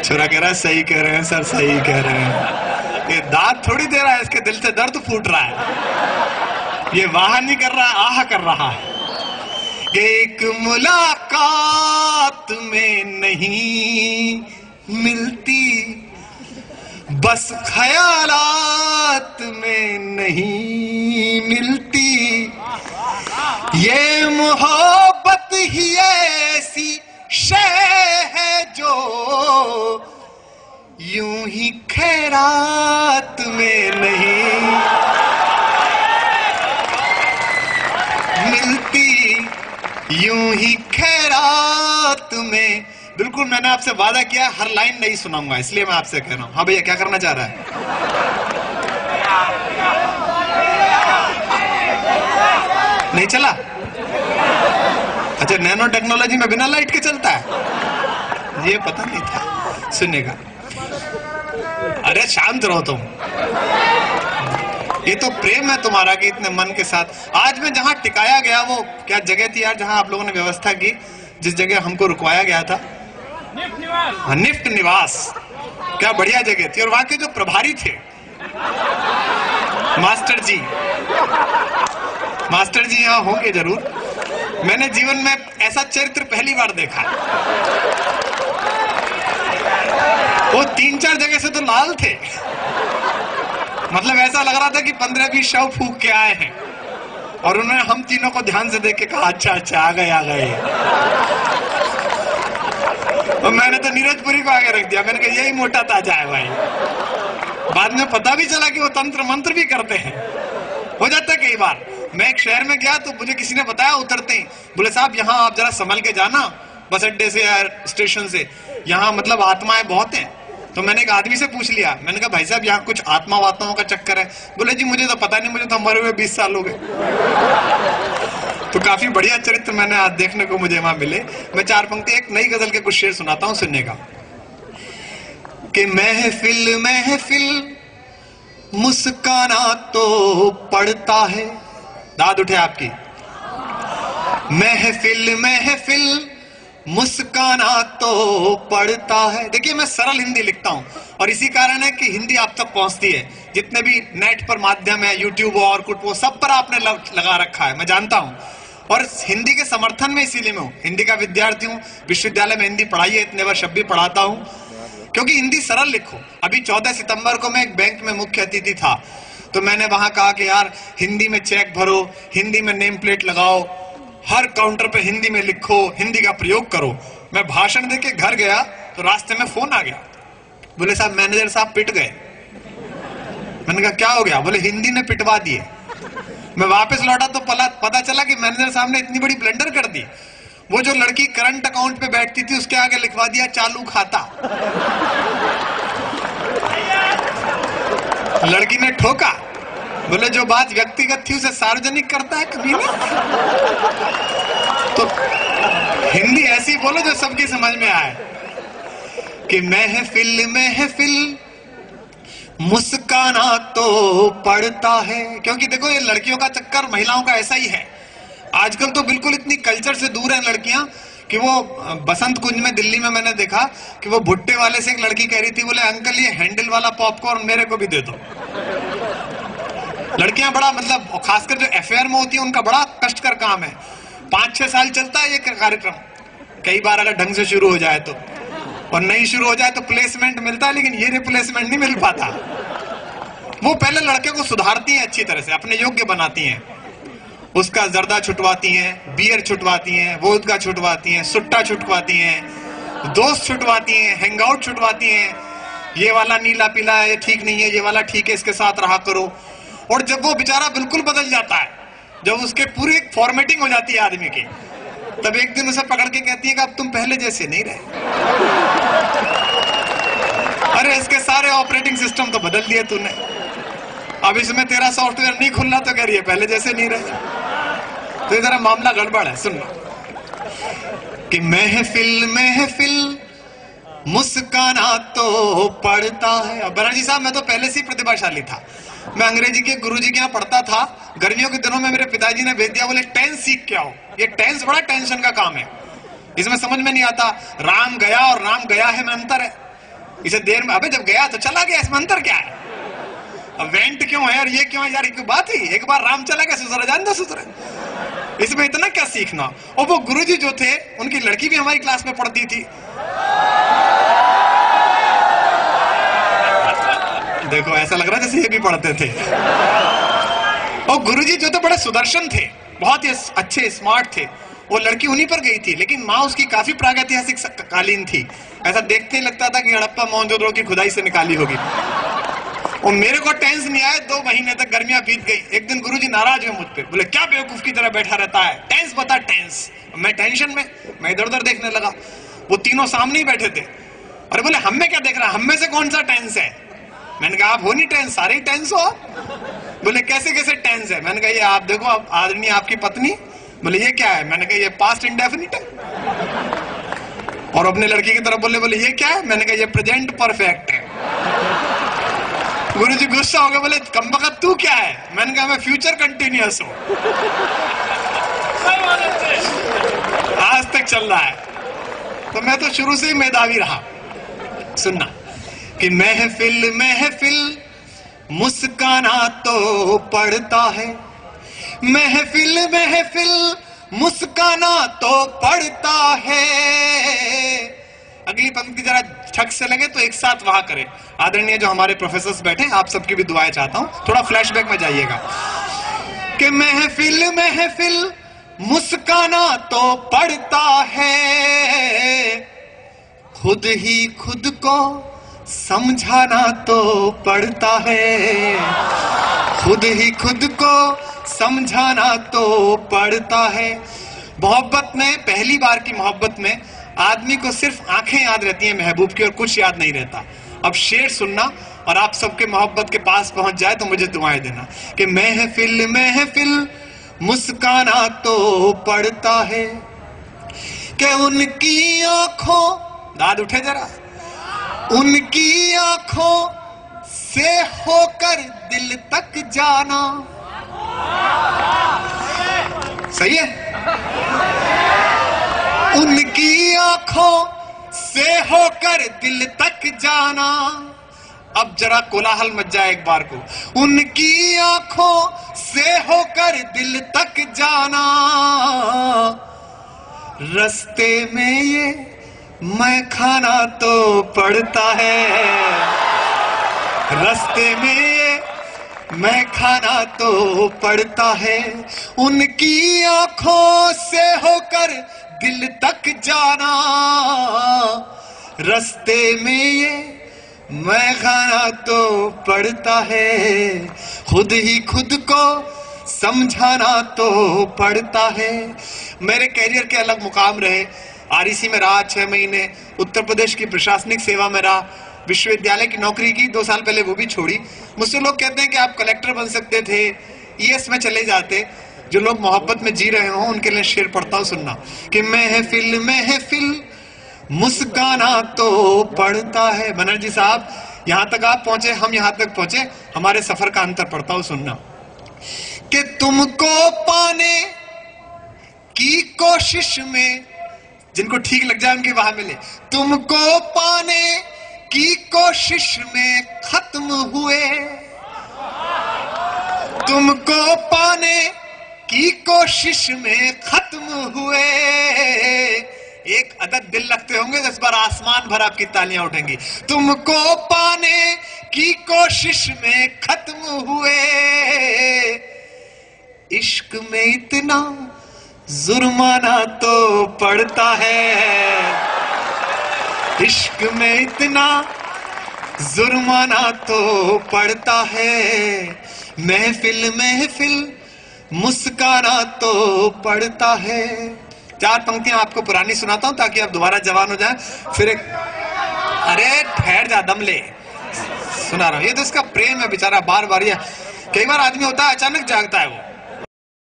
छोरा कह रहा है सही कह रहे हैं सर, सही कह रहे हैं। ये दांत थोड़ी दे रहा है, इसके दिल से दर्द फूट रहा है। ये वाह नहीं कर रहा, आह कर रहा है। एक मुलाकात में नहीं मिलती, बस ख्यालात में नहीं मिलती। ये मोहब्बत ही ऐसी शय है जो यूं ही खैरात में नहीं मिलती, यूं ही खैरात में। बिल्कुल मैंने आपसे वादा किया हर लाइन नहीं सुनाऊंगा, इसलिए मैं आपसे कह रहा हूं। हाँ भैया, क्या करना चाह रहा है? नहीं चला? अच्छा, नैनो टेक्नोलॉजी में बिना लाइट के चलता है, ये पता नहीं था। सुनिएगा, अरे शांत रहो तुम। ये तो प्रेम है तुम्हारा कि इतने मन के साथ। आज में जहां टिकाया गया, वो क्या जगह थी यार जहां आप लोगों ने व्यवस्था की, जिस जगह हमको रुकवाया गया था? निफ्ट निवास। क्या बढ़िया जगह थी। और वहां के जो प्रभारी थे मास्टर जी यहाँ होंगे जरूर। मैंने जीवन में ऐसा चरित्र पहली बार देखा। वो 3-4 जगह से तो लाल थे, मतलब ऐसा लग रहा था कि 15-20 शव फूक के आए हैं। और उन्होंने हम तीनों को ध्यान से देख के कहा, अच्छा अच्छा आ गए। और मैंने तो नीरजपुरी को आगे रख दिया। मैंने कहा यही मोटा ताजा है भाई। बाद में पता भी चला कि वो तंत्र मंत्र भी करते हैं। हो जाता है कई बार। मैं एक शहर में गया तो मुझे किसी ने बताया उतरते ही, बोले साहब यहाँ आप जरा संभल के जाना, बस अड्डे से या स्टेशन से, यहाँ मतलब आत्माएं बहुत हैं। तो मैंने एक आदमी से पूछ लिया, मैंने कहा भाई साहब यहाँ कुछ आत्मा वात्माओं का चक्कर है? बोले जी मुझे तो पता नहीं, मुझे तो मरे हुए 20 साल हो गए। तो काफी बढ़िया चरित्र मैंने आज देखने को मुझे वहां मिले। मैं 4 पंक्ति एक नई गजल के कुछ शेर सुनाता हूं, सुनने का। कि महफिल महफिल मुस्काना तो पड़ता है, दाद उठे आपकी। महफिल महफिल मुस्काना तो पड़ता है। देखिए मैं सरल हिंदी लिखता हूं और इसी कारण है कि हिंदी आप तक पहुंचती है। जितने भी नेट पर माध्यम है, यूट्यूब और कुछ, वो सब पर आपने लगा रखा है, मैं जानता हूं। और हिंदी के समर्थन में इसीलिए मैं हूं। हिंदी का विद्यार्थी हूं, विश्वविद्यालय में हिंदी पढ़ाई है, इतने वर्ष अब भी पढ़ाता हूं, क्योंकि हिंदी सरल लिखो। अभी 14 सितंबर को मैं एक बैंक में मुख्य अतिथि था, तो मैंने वहां कहा कि यार हिंदी में चेक भरो, हिंदी में नेम प्लेट लगाओ, हर काउंटर पे हिंदी में लिखो, हिंदी का प्रयोग करो। मैं भाषण देके घर गया तो रास्ते में फोन आ गया, बोले साहब मैनेजर साहब पिट गए। मैंने कहा क्या हो गया? बोले हिंदी ने पिटवा दिए। मैं वापस लौटा तो पता चला कि मैनेजर साहब ने इतनी बड़ी ब्लंडर कर दी। वो जो लड़की करंट अकाउंट पे बैठती थी उसके आगे लिखवा दिया चालू खाता। लड़की ने ठोका, बोले जो बात व्यक्तिगत थी उसे सार्वजनिक करता है कभी नहीं। तो हिंदी ऐसी बोलो जो सबकी समझ में आए। कि महफिल महफिल मुस्काना तो पड़ता है। क्योंकि देखो ये लड़कियों का चक्कर महिलाओं का ऐसा ही है। आजकल तो बिल्कुल इतनी कल्चर से दूर है लड़कियां कि वो बसंत कुंज में दिल्ली में मैंने देखा कि वो भुट्टे वाले से एक लड़की कह रही थी, बोले अंकल ये हैंडल वाला पॉपकॉर्न मेरे को भी दे दो। लड़कियां बड़ा मतलब, खासकर जो अफेयर में होती है उनका बड़ा कष्टकर काम है। 5-6 साल चलता है ये कार्यक्रम, कई बार अगर ढंग से शुरू हो जाए तो, और नहीं शुरू हो जाए तो प्लेसमेंट मिलता है, लेकिन ये रिप्लेसमेंट नहीं मिल पाता। वो पहले लड़के को सुधारती हैं अच्छी तरह से, अपने योग्य बनाती हैं, उसका जर्दा छुटवाती हैं, बियर छुटवाती हैं, वोदका छुटवाती हैं, सुट्टा छुटवाती हैं, दोस्त छुटवाती हैं, हैंगआउट छुटवाती हैं। ये वाला नीला पीला है, ये ठीक नहीं है, ये वाला ठीक है, इसके साथ रहा करो। और जब वो बेचारा बिल्कुल बदल जाता है, जब उसके पूरी फॉर्मेटिंग हो जाती है आदमी की, तब एक दिन उसे पकड़ के कहती है कि अब तुम पहले जैसे नहीं रहे। अरे इसके सारे ऑपरेटिंग सिस्टम तो बदल दिए तूने, अब इसमें तेरा सॉफ्टवेयर नहीं खुल रहा तो कह रही है पहले जैसे नहीं रहे। तो ये जरा मामला गड़बड़ है। सुन लो कि महफिल महफिल मुस्काना तो पड़ता है। अब बनर्जी साहब मैं तो पहले से ही प्रतिभाशाली था। मैं अंग्रेजी के गुरुजी के यहाँ पढ़ता था। गर्मियों के दिनों में मेरे पिताजी ने भेज दिया, बोले टेंस सीख के आओ। ये टेंस बड़ा टेंशन का काम है, इसमें समझ में नहीं आता। राम गया और राम गया है में अंतर है। इसे देर में, अबे जब गया तो चला गया, इसमें अंतर क्या है? अब वेंट क्यों है और ये क्यों है यार, एक बात ही, एक बार राम चला गया सुधर जान दो सुधरे, इसमें इतना क्या सीखना। और वो गुरुजी जो थे उनकी लड़की भी हमारी क्लास में पढ़ती थी। देखो ऐसा लग रहा है जैसे ये भी पढ़ते थे। और गुरुजी जो थे बड़े सुदर्शन थे, बहुत ही अच्छे स्मार्ट थे। वो लड़की उन्हीं पर गई थी, लेकिन माँ उसकी काफी प्रागैतिहासिक कालीन थी, ऐसा देखते ही लगता था कि हड़प्पा मोहनजोदड़ो की खुदाई से निकाली होगी। और मेरे को टेंस नहीं आया, 2 महीने तक गर्मियां बीत गई। एक दिन गुरुजी नाराज हुए मुझ पे, बोले क्या बेवकूफ की तरह बैठा रहता है, टेंस बता टेंस। मैं टेंशन में, मैं इधर उधर देखने लगा, वो तीनों सामने ही बैठे थे। और बोले हम में क्या देख रहा, हम में से कौन सा टेंस है? मैंने कहा आप हो नहीं टेंस, सारे ही टेंस हो। बोले कैसे कैसे टेंस है? मैंने कहा ये आप देखो, आप आदरणीय आपकी पत्नी। बोले ये क्या है? मैंने कहा ये पास्ट इंडेफिनिट है। और अपने लड़की की तरफ बोले ये क्या है? मैंने कहा ये प्रेजेंट परफेक्ट है। गुरुजी गुस्सा हो गए, बोले कमबख्त तू क्या है? मैंने कहा मैं फ्यूचर कंटिन्यूअस हूं। आज तक चल रहा है, तो मैं तो शुरू से ही मेधावी रहा। सुनना कि महफिल महफिल मुस्काना तो पड़ता है, महफिल महफिल मुस्काना तो पड़ता है। अगली पंक्ति जरा ठक से लगे तो एक साथ वहां करें। आदरणीय जो हमारे प्रोफेसर्स बैठे, आप सबकी भी दुआएं चाहता हूं, थोड़ा फ्लैशबैक में जाइएगा। कि महफिल महफिल मुस्काना तो पड़ता है, खुद ही खुद को समझाना तो पड़ता है, खुद ही खुद को समझाना तो पड़ता है। मोहब्बत में, पहली बार की मोहब्बत में आदमी को सिर्फ आंखें याद रहती हैं महबूब की और कुछ याद नहीं रहता। अब शेर सुनना, और आप सबके मोहब्बत के पास पहुंच जाए तो मुझे दुआएं देना। कि महफिल महफिल मुस्काना तो पड़ता है, कि उनकी आंखों, दाद उठे जरा, उनकी आंखों से होकर दिल तक जाना। सही है? उनकी आंखों से होकर दिल तक जाना। अब जरा कोलाहल मच जाए एक बार को। उनकी आंखों से होकर दिल तक जाना, रास्ते में ये मैं खाना तो पड़ता है, रास्ते में ये मैं खाना तो पड़ता है। उनकी आंखों से होकर दिल तक जाना, रास्ते में ये मैं खाना तो पड़ता है, खुद ही खुद को समझाना तो पड़ता है। मेरे कैरियर के अलग मुकाम रहे। आरईसी में रहा 6 महीने, उत्तर प्रदेश की प्रशासनिक सेवा में रहा, विश्वविद्यालय की नौकरी की 2 साल पहले, वो भी छोड़ी। मुझसे लोग कहते हैं कि आप कलेक्टर बन सकते थे, ईएस में चले जाते। जो लोग मोहब्बत में जी रहे हो उनके लिए शेर पढ़ता हूं, सुनना। कि महफिल महफिल मुस्काना तो पड़ता है। बनर्जी साहब, यहां तक आप पहुंचे, हम यहां तक पहुंचे, हमारे सफर का अंतर पड़ता हूं, सुनना। कि तुमको पाने की कोशिश में, जिनको ठीक लग जाए उनकी वहां मिले, तुमको पाने की कोशिश में खत्म हुए, तुमको पाने की कोशिश में खत्म हुए। एक अदद दिल लगते होंगे तो इस बार आसमान भर आपकी तालियां उठेंगी। तुमको पाने की कोशिश में खत्म हुए, इश्क में इतना जुर्माना तो पड़ता है, इश्क में इतना जुर्माना तो पड़ता है। महफिल महफिल मुस्काना तो पड़ता है। 4 पंक्तियां आपको पुरानी सुनाता हूं ताकि आप दोबारा जवान हो जाएं। फिर एक, अरे ठहर जा, दम ले, सुना रहा हूं। ये तो इसका प्रेम है बेचारा, बार बार। कई बार आदमी होता है अचानक जागता है वो,